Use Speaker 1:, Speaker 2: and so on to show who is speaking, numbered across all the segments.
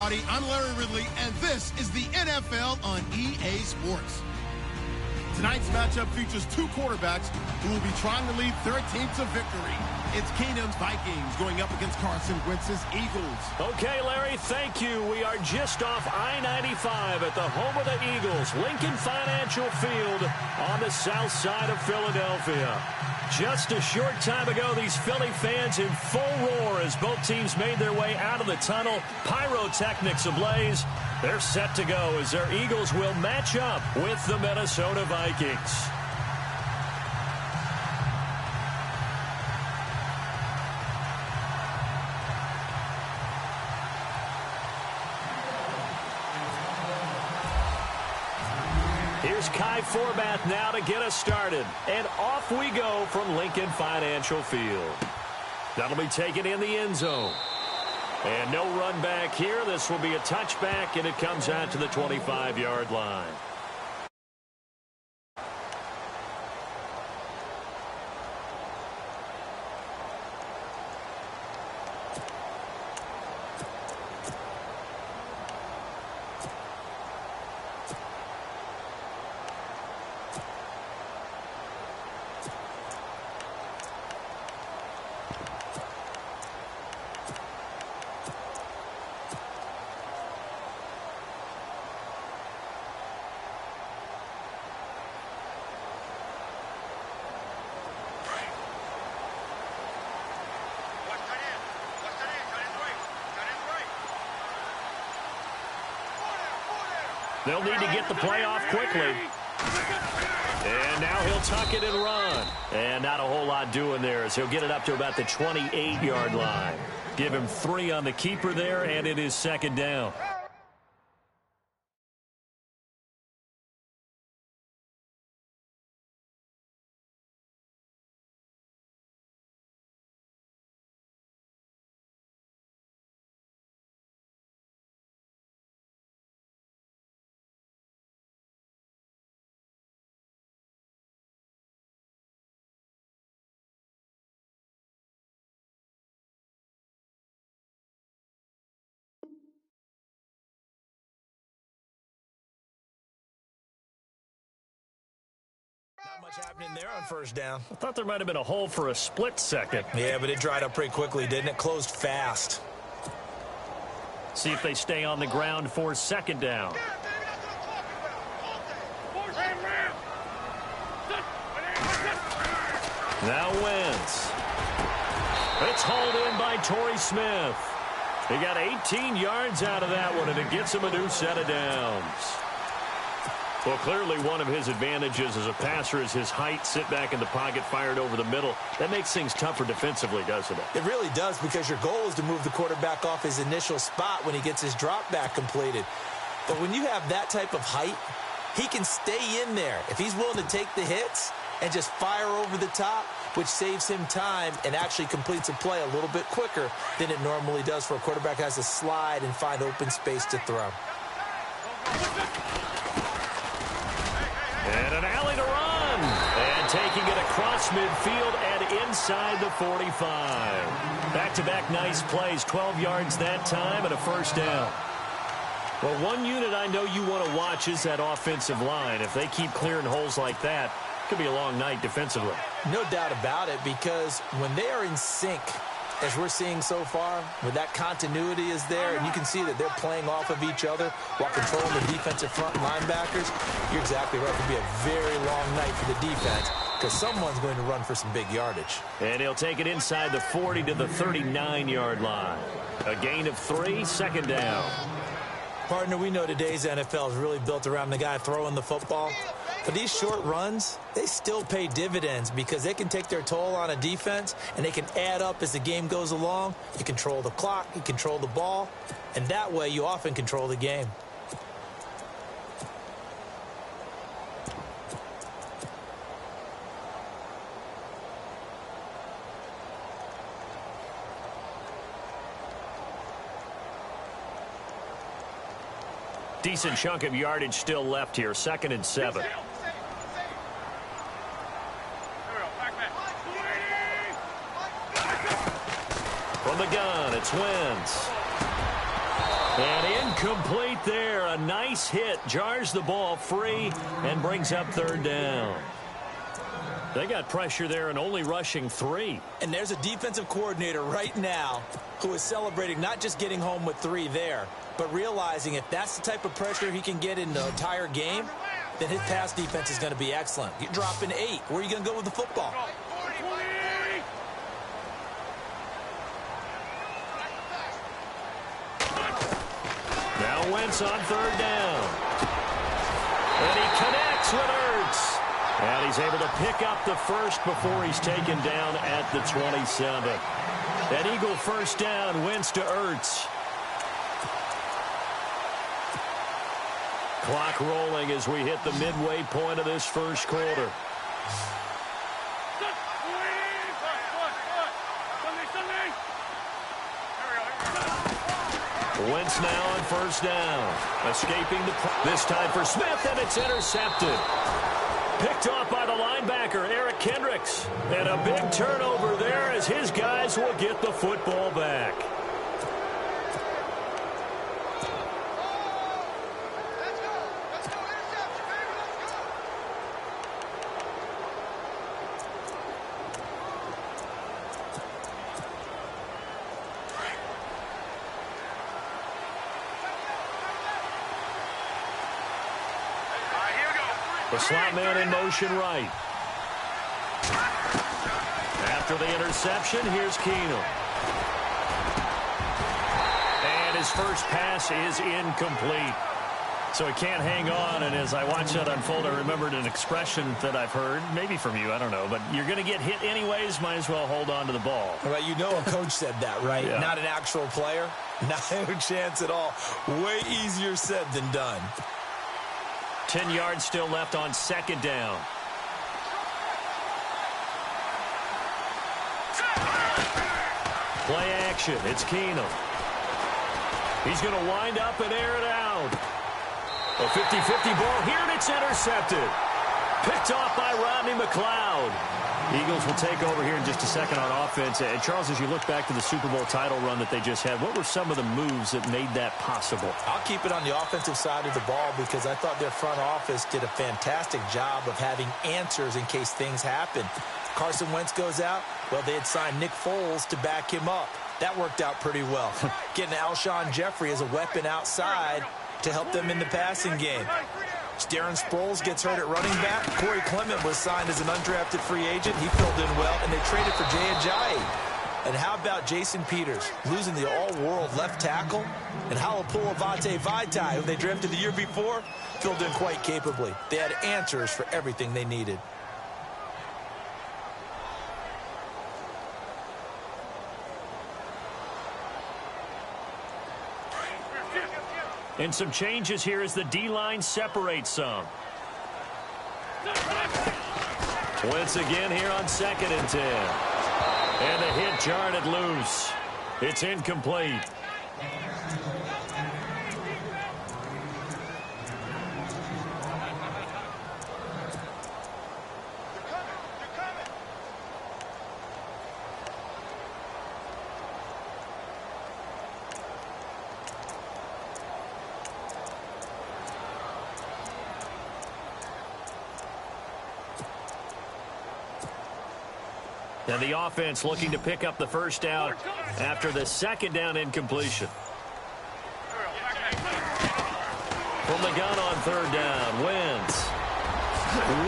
Speaker 1: I'm Larry Ridley, and this is the NFL on EA Sports. Tonight's matchup features two quarterbacks who will be trying to lead their teams to victory. It's Keenum's Vikings going up against Carson Wentz's Eagles.
Speaker 2: Okay, Larry, thank you. We are just off I-95 at the home of the Eagles, Lincoln Financial Field on the south side of Philadelphia. Just a short time ago, these Philly fans in full roar as both teams made their way out of the tunnel. Pyrotechnics ablaze. They're set to go as their Eagles will match up with the Minnesota Vikings. Here's Kai Forbath now to get us started. And off we go from Lincoln Financial Field. That'll be taken in the end zone. And no run back here. This will be a touchback, and it comes out to the 25-yard line. They'll need to get the play off quickly. And now he'll tuck it and run. And not a whole lot doing there as he'll get it up to about the 28-yard line. Give him 3 on the keeper there, and it is second down.
Speaker 3: Not much happening there on first down.
Speaker 2: I thought there might have been a hole for a split second.
Speaker 3: Yeah, but it dried up pretty quickly, didn't it? Closed fast.
Speaker 2: See if they stay on the ground for second down. Now Wentz. It's hauled in by Torrey Smith. He got 18 yards out of that one, and it gets him a new set of downs. Well, clearly one of his advantages as a passer is his height, sit back in the pocket, fired over the middle. That makes things tougher defensively, doesn't it?
Speaker 3: It really does, because your goal is to move the quarterback off his initial spot when he gets his drop back completed. But when you have that type of height, he can stay in there if he's willing to take the hits and just fire over the top, which saves him time and actually completes a play a little bit quicker than it normally does for a quarterback who has to slide and find open space to throw.
Speaker 2: And an alley to run. And taking it across midfield and inside the 45. Back-to-back nice plays, 12 yards that time and a first down. Well, one unit I know you want to watch is that offensive line. If they keep clearing holes like that, it could be a long night defensively.
Speaker 3: No doubt about it, because when they are in sync, as we're seeing so far, where that continuity is there, and you can see that they're playing off of each other while controlling the defensive front linebackers, you're exactly right. It could be a very long night for the defense, because someone's going to run for some big yardage.
Speaker 2: And he'll take it inside the 40 to the 39-yard line. A gain of 3, second down.
Speaker 3: Partner, we know today's NFL is really built around the guy throwing the football. But these short runs, they still pay dividends because they can take their toll on a defense, and they can add up as the game goes along. You control the clock, you control the ball, and that way you often control the game.
Speaker 2: Decent chunk of yardage still left here. 2nd and 7. From the gun, it's Wentz. And incomplete there. A nice hit. Jars the ball free and brings up third down. They got pressure there and only rushing 3.
Speaker 3: And there's a defensive coordinator right now who is celebrating not just getting home with 3 there, but realizing if that's the type of pressure he can get in the entire game, then his pass defense is going to be excellent. You're dropping 8. Where are you going to go with the football?
Speaker 2: Now Wentz on third down. And he connects with Ertz. And he's able to pick up the first before he's taken down at the 27. That Eagle first down, Wentz to Ertz. Clock rolling as we hit the midway point of this first quarter. Wentz now on first down. Escaping this time for Smith, and it's intercepted. Picked off by the linebacker, Eric Kendricks. And a big turnover there as his guys will get the football back. The slot man in motion right. After the interception, here's Keenum. And his first pass is incomplete. So he can't hang on, and as I watch that unfold, I remembered an expression that I've heard, maybe from you, I don't know, but you're going to get hit anyways, might as well hold on to the ball.
Speaker 3: Well, you know a coach said that, right?
Speaker 2: Yeah.
Speaker 3: Not an actual player. Not a chance at all. Way easier said than done.
Speaker 2: 10 yards still left on second down. Play action. It's Keenum. He's going to wind up and air it out. A 50-50 ball here, and it's intercepted. Picked off by Rodney McLeod. Eagles will take over here in just a second on offense. And Charles, as you look back to the Super Bowl title run that they just had, what were some of the moves that made that possible?
Speaker 3: I'll keep it on the offensive side of the ball because I thought their front office did a fantastic job of having answers in case things happen. Carson Wentz goes out. Well, they had signed Nick Foles to back him up. That worked out pretty well. Getting Alshon Jeffrey as a weapon outside to help them in the passing game. Darren Sproles gets hurt at running back. Corey Clement was signed as an undrafted free agent. He filled in well, and they traded for Jay Ajayi. And how about Jason Peters losing the all-world left tackle? And Halapoulivaati Vaitai, who they drafted the year before, filled in quite capably. They had answers for everything they needed.
Speaker 2: And some changes here as the D-line separates some. Wentz again here on 2nd and 10. And the hit jarred it loose. It's incomplete. And the offense looking to pick up the first down after the second down incompletion. From the gun on third down, Wentz.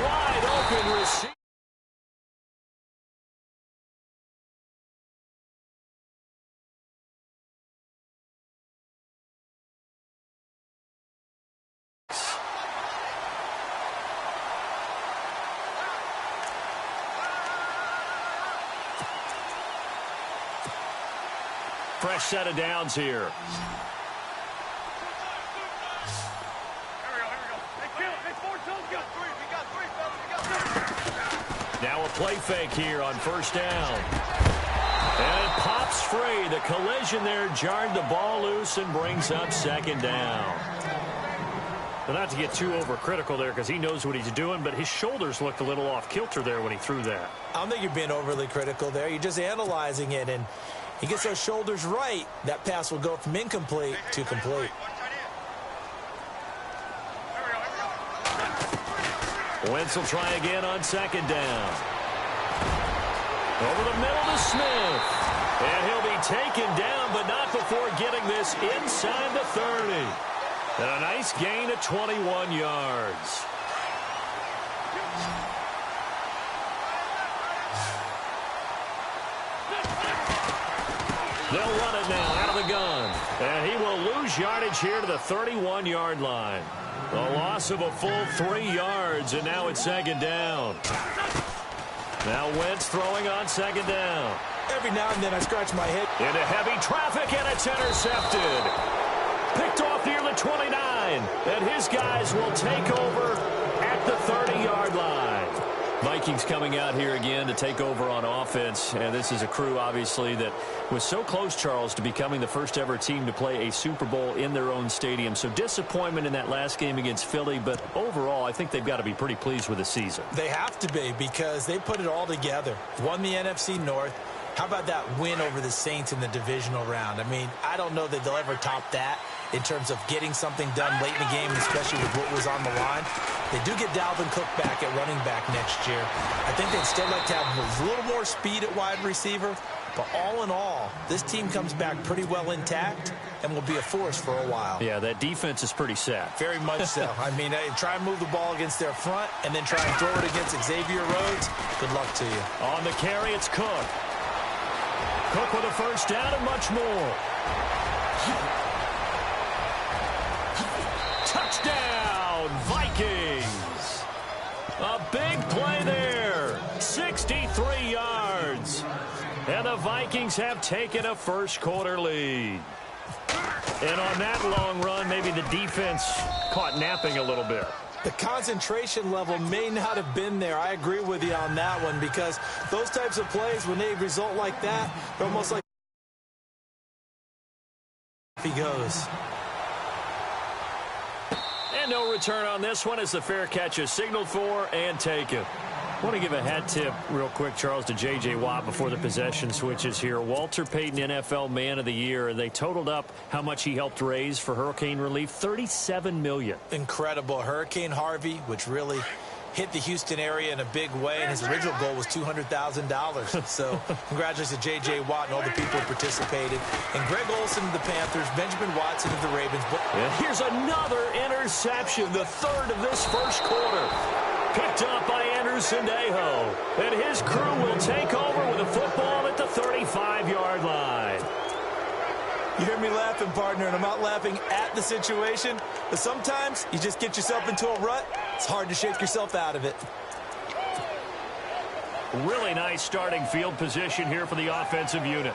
Speaker 2: Wide open receiver. Fresh set of downs here. Now a play fake here on first down. And it pops free. The collision there jarred the ball loose and brings up second down. But not to get too overcritical there because he knows what he's doing, but his shoulders looked a little off kilter there when he threw that.
Speaker 3: I don't think you're being overly critical there. You're just analyzing it, and He gets those shoulders right, that pass will go from incomplete to complete.
Speaker 2: Wentz will try again on second down. Over the middle to Smith. And he'll be taken down, but not before getting this inside the 30. And a nice gain of 21 yards. They'll run it now out of the gun. And he will lose yardage here to the 31-yard line. A loss of a full 3 yards, and now it's second down. Now Wentz throwing on second down.
Speaker 3: Every now and then I scratch my head.
Speaker 2: Into heavy traffic, and it's intercepted. Picked off near the 29. And his guys will take over at the 30-yard line. Vikings coming out here again to take over on offense. And this is a crew, obviously, that was so close, Charles, to becoming the first ever team to play a Super Bowl in their own stadium. So disappointment in that last game against Philly. But overall, I think they've got to be pretty pleased with the season.
Speaker 3: They have to be, because they put it all together. Won the NFC North. How about that win over the Saints in the divisional round? I mean, I don't know that they'll ever top that in terms of getting something done late in the game, especially with what was on the line. They do get Dalvin Cook back at running back next year. I think they'd still like to have a little more speed at wide receiver. But all in all, this team comes back pretty well intact and will be a force for a while.
Speaker 2: Yeah, that defense is pretty set.
Speaker 3: Very much so. I mean, try and move the ball against their front and then try and throw it against Xavier Rhodes. Good luck to you.
Speaker 2: On the carry, it's Cook. Cook with a first down and much more. Touchdown, Vikings. A big play there. 63 yards. And the Vikings have taken a first quarter lead. And on that long run, maybe the defense caught napping a little bit.
Speaker 3: The concentration level may not have been there. I agree with you on that one, because those types of plays, when they result like that, they're almost like he goes.
Speaker 2: And no return on this one as the fair catch is signaled for and taken. I want to give a hat tip real quick, Charles, to J.J. Watt before the possession switches here. Walter Payton, NFL Man of the Year. They totaled up how much he helped raise for hurricane relief, $37 million.
Speaker 3: Incredible. Hurricane Harvey, which really hit the Houston area in a big way, and his original goal was $200,000. So congratulations to J.J. Watt and all the people who participated. And Greg Olsen of the Panthers, Benjamin Watson of the Ravens.
Speaker 2: And here's another interception, the third of this first quarter. Picked up by Andrew Sendejo. And his crew will take over with a football at the 35-yard line.
Speaker 3: You hear me laughing, partner, and I'm not laughing at the situation. But sometimes you just get yourself into a rut. It's hard to shake yourself out of it.
Speaker 2: Really nice starting field position here for the offensive unit.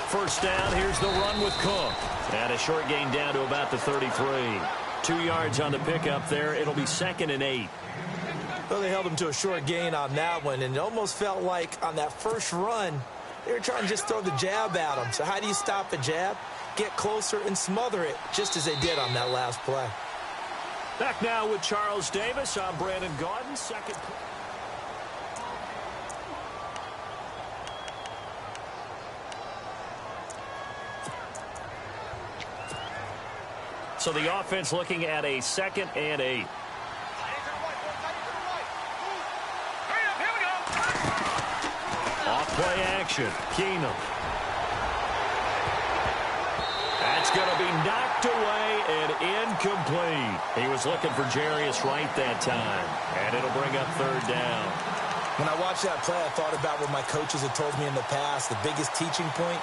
Speaker 2: First down, here's the run with Cook. And a short gain down to about the 33. 2 yards on the pickup there. It'll be 2nd and 8.
Speaker 3: Well, they held him to a short gain on that one, and it almost felt like on that first run, they were trying to just throw the jab at him. So how do you stop a jab? Get closer and smother it, just as they did on that last play.
Speaker 2: Back now with Charles Davis. I'm Brandon Gaudin. Second. So the offense looking at a 2nd and 8. Off play action. Keenum. That's going to be knocked away and incomplete. He was looking for Jarius Wright that time. And it'll bring up 3rd down.
Speaker 3: When I watched that play, I thought about what my coaches had told me in the past. The biggest teaching point: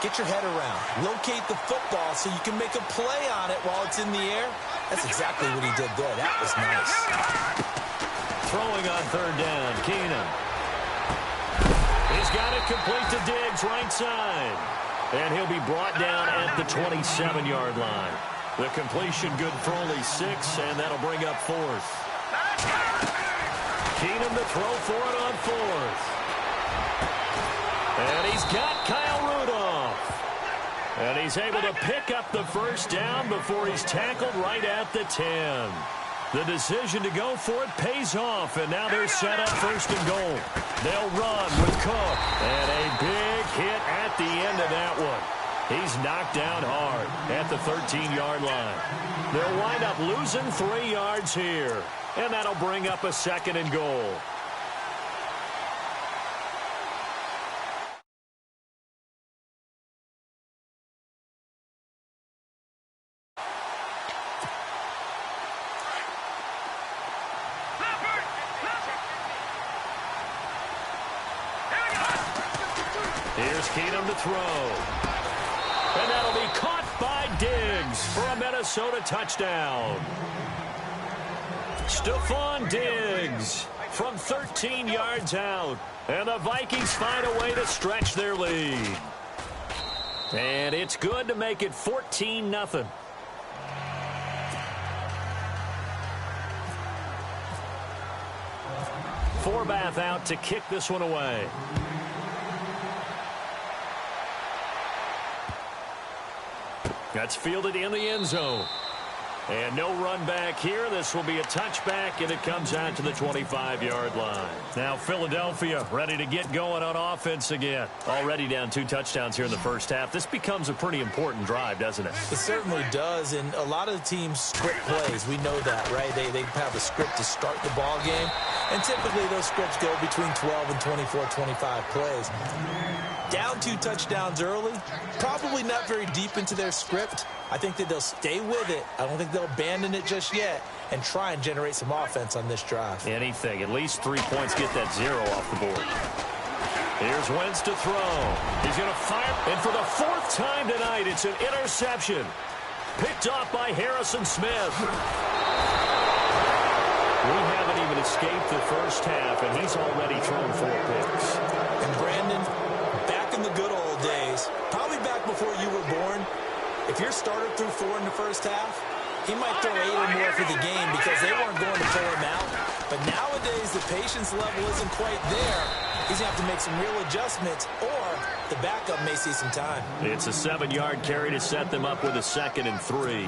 Speaker 3: get your head around. Locate the football so you can make a play on it while it's in the air. That's exactly what he did there. That was nice.
Speaker 2: Throwing on 3rd down, Keenum. He's got it complete to Diggs, right side. And he'll be brought down at the 27-yard line. The completion good for only 6, and that'll bring up 4th. Keenum to throw for it on 4th. And he's got Kyle Rudolph. And he's able to pick up the first down before he's tackled right at the 10. The decision to go for it pays off, and now they're set up first and goal. They'll run with Cook, and a big hit at the end of that one. He's knocked down hard at the 13-yard line. They'll wind up losing 3 yards here, and that'll bring up a second and goal. Here's Keenum to throw. And that'll be caught by Diggs for a Minnesota touchdown. Stephon Diggs from 13 yards out. And the Vikings find a way to stretch their lead. And it's good to make it 14-0. Forbath out to kick this one away. That's fielded in the end zone. And no run back here. This will be a touchback, and it comes out to the 25-yard line. Now Philadelphia ready to get going on offense again. Already down 2 touchdowns here in the first half. This becomes a pretty important drive, doesn't it? It certainly does, and a lot of the teams script plays. We know that, right? They have a script to start the ball game, and typically those scripts go between 12 and 24, 25 plays. Down 2 touchdowns early, probably not very deep into their script. I think that they'll stay with it. I don't think they'll abandon it just yet and try and generate some offense on this drive. Anything. At least 3 points, get that 0 off the board. Here's Wentz to throw. He's going to fire. And for the 4th time tonight, it's an interception. Picked off by Harrison Smith. We haven't even escaped the first half, and he's already thrown 4 picks. And Brandon, in the good old days, probably back before you were born, if your starter threw 4 in the first half, he might throw 8 or more for the game because they weren't going to pull him out. But nowadays, the patience level isn't quite there. He's going to have to make some real adjustments, or the backup may see some time. It's a 7-yard carry to set them up with a 2nd and 3.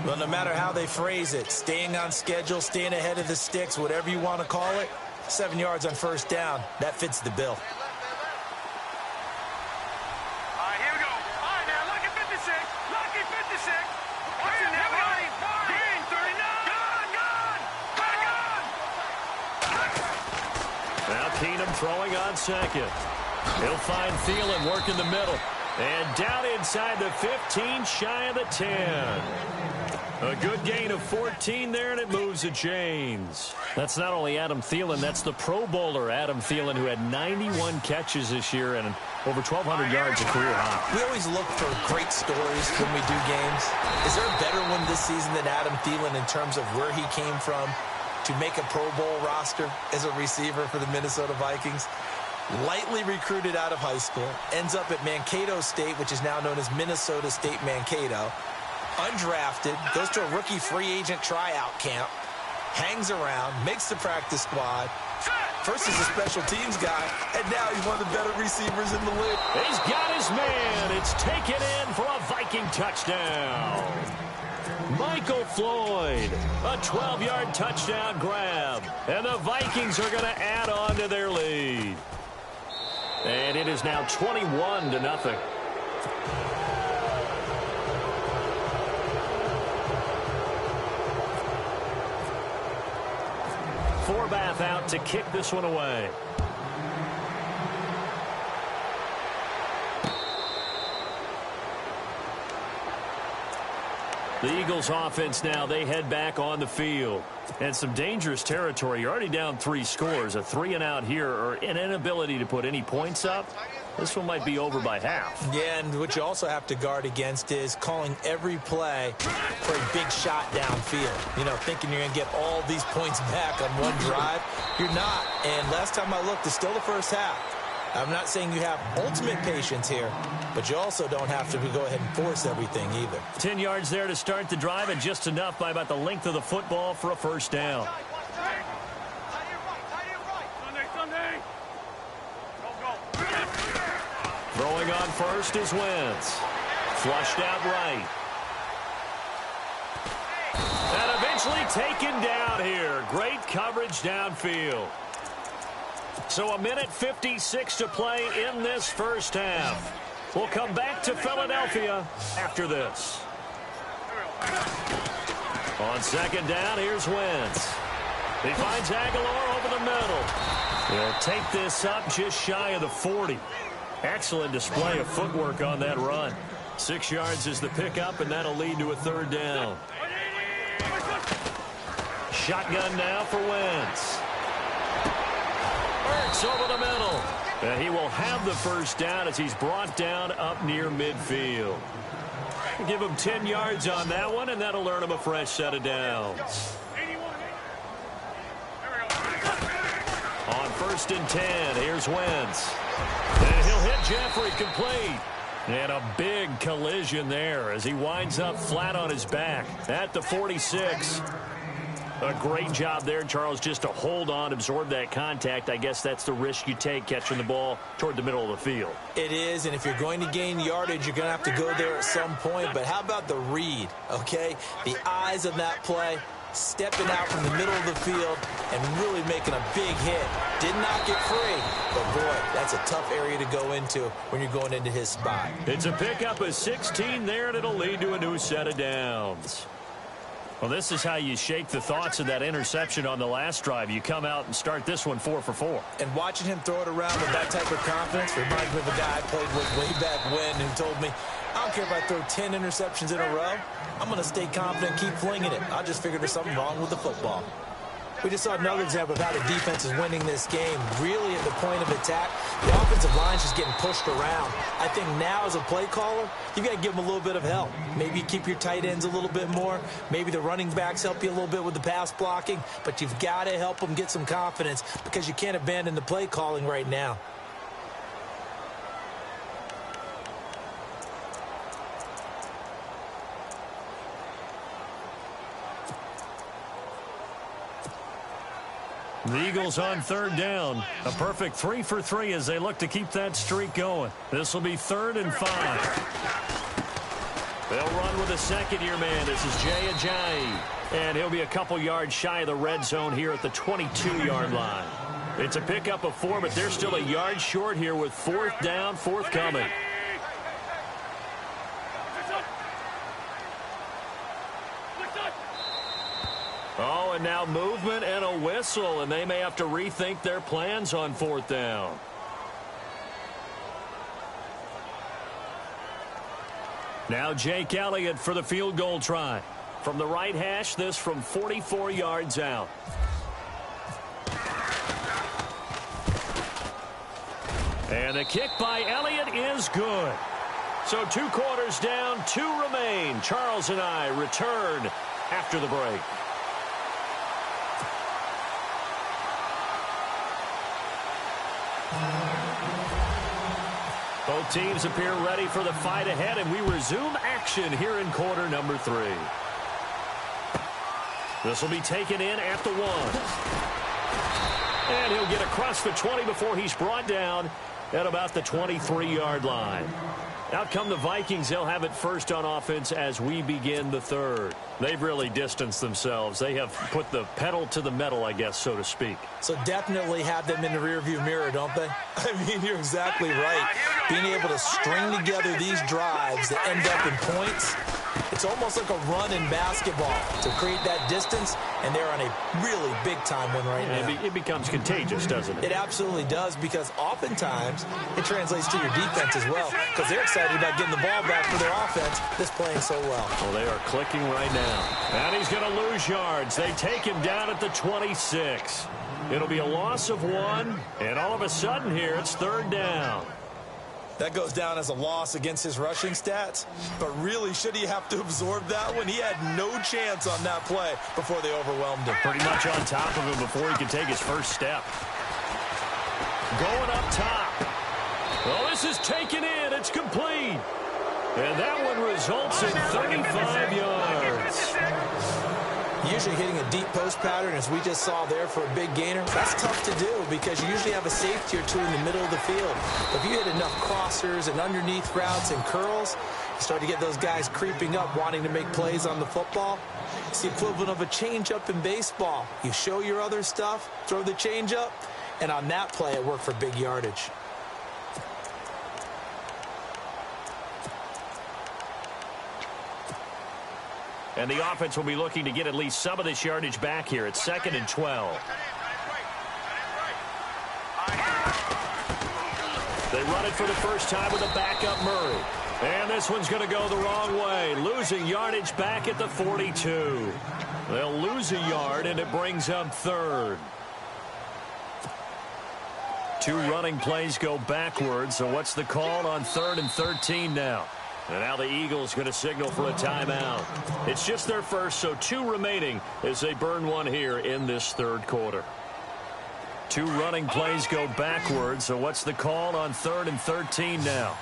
Speaker 2: Well, no matter how they phrase it, staying on schedule, staying ahead of the sticks, whatever you want to call it, 7 yards on first down, that fits the bill. Keenum throwing on 2nd. He'll find Thielen working the middle. And down inside the 15, shy of the 10. A good gain of 14 there, and it moves the chains. That's not only Adam Thielen, that's the Pro Bowler Adam Thielen, who had 91 catches this year and over 1,200 yards, a career high. We always look for great stories when we do games. Is there a better one this season than Adam Thielen in terms of where he came from to make a Pro Bowl roster as a receiver for the Minnesota Vikings? Lightly recruited out of high school, ends up at Mankato State, which is now known as Minnesota State Mankato. Undrafted, goes to a rookie free agent tryout camp, hangs around, makes the practice squad. First is a special teams guy, and now he's one of the better receivers in the league. He's got his man. It's taken in for a Viking touchdown. Michael Floyd, a 12-yard touchdown grab. And the Vikings are going to add on to their lead. And it is now 21-0. Forbath out to kick this one away. The Eagles offense now, they head back on the field. And some dangerous territory. You're already down 3 scores. A 3-and-out here, or an inability to put any points up. This one might be over by half. Yeah, and what you also have to guard against is calling every play for a big shot downfield. You know, thinking you're going to get all these points back on one drive. You're not. And last time I looked, it's still the first half. I'm not saying you have ultimate patience here, but you also don't have to go ahead and force everything either. 10 yards there to start the drive, and just enough by about the length of the football for a first down. Throwing on first is Wentz. Flushed out right. And eventually taken down here. Great coverage downfield. So 1:56 to play in this first half. We'll come back to Philadelphia after this. On second down, here's Wentz. He finds Aguilar over the middle. He'll take this up just shy of the 40. Excellent display of footwork on that run. 6 yards is the pickup, and that'll lead to a third down. Shotgun now for Wentz. Ertz over the middle. And he will have the first down as he's brought down up near midfield. Give him 10 yards on that one, and that'll earn him a fresh set of downs. On 1st and 10, here's Wentz. And he'll hit Jeffrey complete. And a big collision there as he winds up flat on his back at the 46. A great job there, Charles, just to hold on, absorb that contact. I guess that's the risk you take catching the ball toward the middle of the field. It is, and if you're going to gain yardage, you're going to have to go there at some point. But how about the read, okay? The eyes of that play, stepping out from the middle of the field and really making a big hit. Did not get free, but boy, that's a tough area to go into when you're going into his spot. It's a pickup of 16 there, and it'll lead to a new set of downs. Well, this is how you shake the thoughts of that interception on the last drive. You come out and start this one 4 for 4. And watching him throw it around with that type of confidence reminds me of a guy I played with way back when who told me, I don't care if I throw 10 interceptions in a row. I'm going to stay confident and keep flinging it. I just figured there's something wrong with the football. We just saw another example of how the defense is winning this game. Really at the point of attack, the offensive line's just getting pushed around. I think now as a play caller, you've got to give them a little bit of help. Maybe you keep your tight ends a little bit more. Maybe the running backs help you a little bit with the pass blocking. But you've got to help them get some confidence because you can't abandon the play calling right now. The Eagles on 3rd down. A perfect 3 for 3 as they look to keep that streak going. This will be 3rd and 5. They'll run with a second-year man. This is Jay Ajayi. And he'll be a couple yards shy of the red zone here at the 22-yard line. It's a pickup of 4, but they're still a yard short here with 4th down, forthcoming. Oh, and now movement and a whistle, and they may have to rethink their plans on 4th down. Now Jake Elliott for the field goal try. From the right hash, this from 44 yards out. And the kick by Elliott is good. So 2 quarters down, 2 remain. Charles and I return after the break. Both teams appear ready for the fight ahead, and we resume action here in quarter number 3. This will be taken in at the 1. And he'll get across the 20 before he's brought down at about the 23-yard line. Out come the Vikings. They'll have it first on offense as we begin the 3rd. They've really distanced themselves. They have put the pedal to the metal, I guess, so to speak. So definitely have them in the rearview mirror, don't they? I mean, you're exactly right. Being able to string together these drives that end up in points, it's almost like a run in basketball to create that distance, and they're on a really big-time one right now. It becomes contagious, doesn't it? It absolutely does, because oftentimes it translates to your defense as well, because they're excited about getting the ball back for their offense that's playing so well. Well, they are clicking right now. And he's going to lose yards. They take him down at the 26. It'll be a loss of 1, and all of a sudden here it's 3rd down. That goes down as a loss against his rushing stats, but really, should he have to absorb that one? He had no chance on that play before they overwhelmed him. Pretty much on top of him before he could take his first step. Going up top. Well, this is taken in. It's complete. And that one results in 35 yards. Usually hitting a deep post pattern, as we just saw there for a big gainer, that's tough to do because you usually have a safety or 2 in the middle of the field. But if you hit enough crossers and underneath routes and curls,
Speaker 3: You start to get those guys creeping up, wanting to make plays on the football. It's the equivalent of a changeup in baseball. You show your other stuff, throw the changeup, and on that play, it worked for big yardage.
Speaker 2: And the offense will be looking to get at least some of this yardage back here. It's 2nd and 12. They run it for the first time with a backup Murray. And this one's going to go the wrong way. Losing yardage back at the 42. They'll lose a yard, and it brings up 3rd. 2 running plays go backwards. So what's the call on 3rd and 13 now? And now the Eagles going to signal for a timeout. It's just their first, so 2 remaining as they burn one here in this 3rd quarter. 2 running plays go backwards. So what's the call on 3rd and 13 now?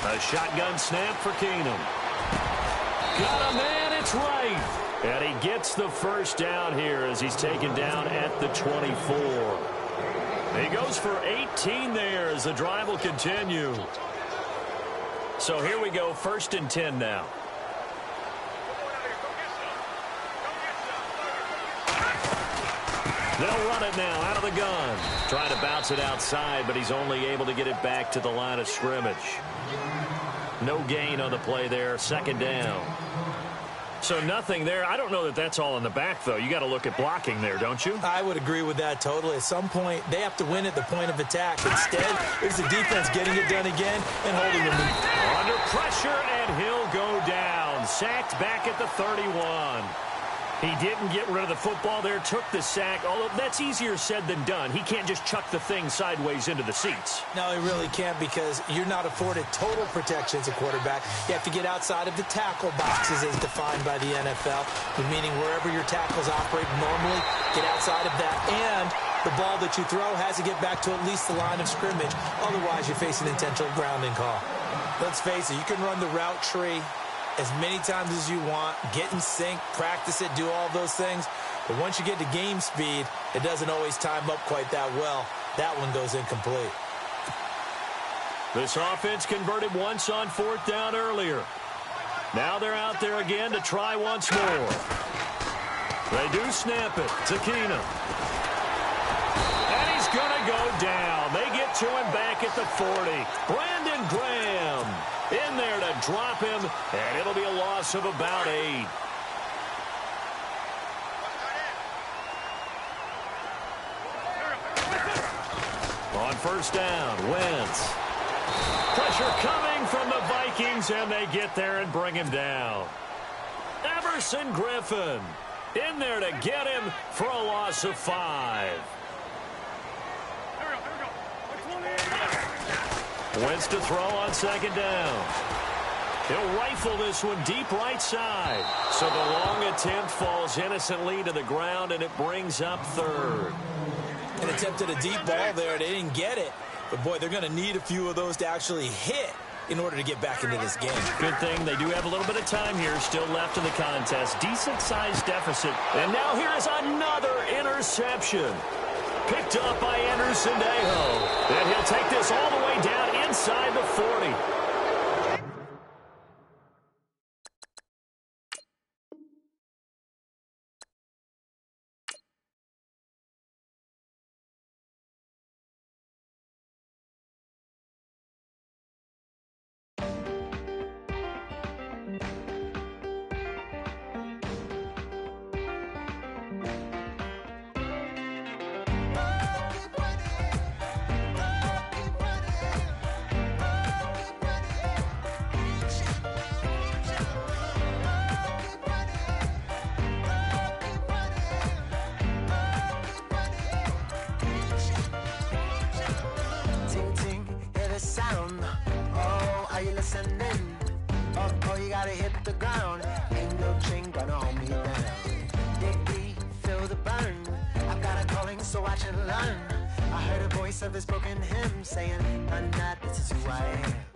Speaker 2: A shotgun snap for Keenum. Got a man, it's right. And he gets the first down here as he's taken down at the 24. He goes for 18 there as the drive will continue. So here we go, 1st and 10 now. They'll run it now out of the gun. Trying to bounce it outside, but he's only able to get it back to the line of scrimmage. No gain on the play there, 2nd down. So nothing there. I don't know that that's all in the back, though. You got to look at blocking there, don't you?
Speaker 3: I would agree with that totally. At some point, they have to win at the point of attack. Instead, it's the defense getting it done again and holding them.
Speaker 2: Under pressure, and he'll go down. Sacked back at the 31. He didn't get rid of the football there, took the sack, although that's easier said than done. He can't just chuck the thing sideways into the seats.
Speaker 3: No, he really can't because you're not afforded total protection as a quarterback. You have to get outside of the tackle boxes as defined by the NFL, meaning wherever your tackles operate normally, get outside of that. And the ball that you throw has to get back to at least the line of scrimmage. Otherwise, you face an intentional grounding call. Let's face it, you can run the route tree as many times as you want, get in sync, practice it, do all those things. But once you get to game speed, it doesn't always time up quite that well. That one goes incomplete.
Speaker 2: This offense converted once on 4th down earlier. Now they're out there again to try once more. They do snap it to Keenum. And he's going to go down. They get to him back at the 40. Brandon Graham in there to drop him, and it'll be a loss of about 8. On 1st down, Wentz. Pressure coming from the Vikings, and they get there and bring him down. Everson Griffin in there to get him for a loss of 5. Wentz to throw on 2nd down. He'll rifle this one deep right side. So the long attempt falls innocently to the ground, and it brings up 3rd.
Speaker 3: And attempted a deep ball there. They didn't get it. But, boy, they're going to need a few of those to actually hit in order to get back into this game.
Speaker 2: Good thing they do have a little bit of time here still left in the contest. Decent-sized deficit. And now here is another interception. Picked up by Anderson Dejo. And he'll take this all the way down inside the 40.
Speaker 4: Oh, you gotta hit the ground. Ain't no chain gonna hold me down. Dig deep, feel the burn. I've got a calling, so watch and learn. I heard a voice of his broken hymn saying, "I'm not, this is who I am."